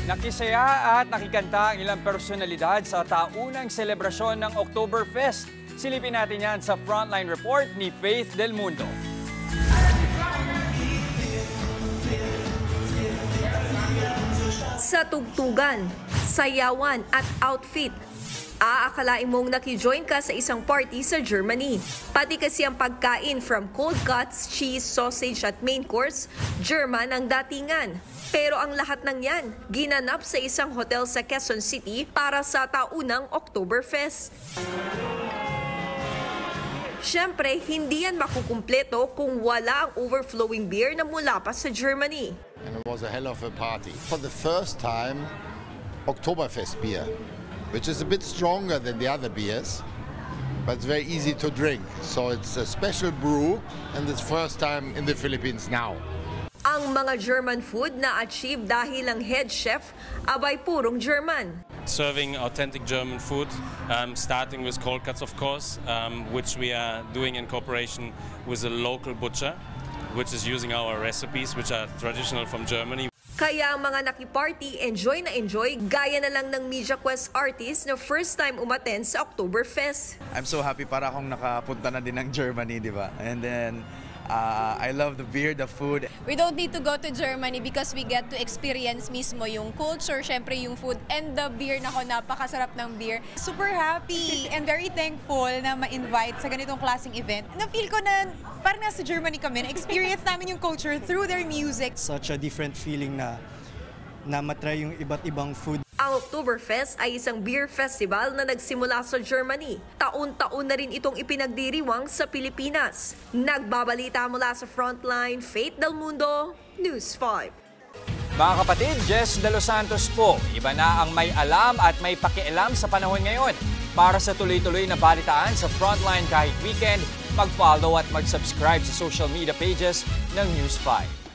Nakisaya at nakikanta ang ilang personalidad sa taunang selebrasyon ng Oktoberfest. Silipin natin yan sa Frontline Report ni Faith Del Mundo. Sa tugtugan, sayawan at outfit, aakalain mong nakijoin ka sa isang party sa Germany. Pati kasi ang pagkain from cold cuts, cheese, sausage at main course, German ang datingan. Pero ang lahat ng yan, ginanap sa isang hotel sa Quezon City para sa taunang Oktoberfest. Siyempre, hindi yan makukumpleto kung wala ang overflowing beer na mula pa sa Germany. And it was a hell of a party. For the first time, Oktoberfest beer, which is a bit stronger than the other beers, but it's very easy to drink. So it's a special brew, and it's first time in the Philippines now. Ang mga German food na achieve dahil ang head chef abay purong German. Serving authentic German food, starting with cold cuts, of course, which we are doing in cooperation with a local butcher, which is using our recipes, which are traditional from Germany. Kaya ang mga nakiparty, enjoy na enjoy, gaya na lang ng MediaQuest artist na first time umattend sa Oktoberfest. I'm so happy para akong nakapunta na din ng Germany, di ba? And then, I love the beer, the food. We don't need to go to Germany because we get to experience mismo yung culture, syempre yung food, and the beer. Nako, napakasarap ng beer. Super happy and very thankful na ma-invite sa ganitong klaseng event. Na-feel ko na parang nasa Germany kami, na-experience namin yung culture through their music. Such a different feeling na matry yung iba't ibang food. Ang Oktoberfest ay isang beer festival na nagsimula sa Germany. Taon-taon na rin itong ipinagdiriwang sa Pilipinas. Nagbabalita mula sa Frontline, Faith Del Mundo, News 5. Mga kapatid, Jess De Los Santos po. Iba na ang may alam at may pakialam sa panahon ngayon. Para sa tuloy-tuloy na balitaan sa Frontline kahit weekend, mag-follow at mag-subscribe sa social media pages ng News 5.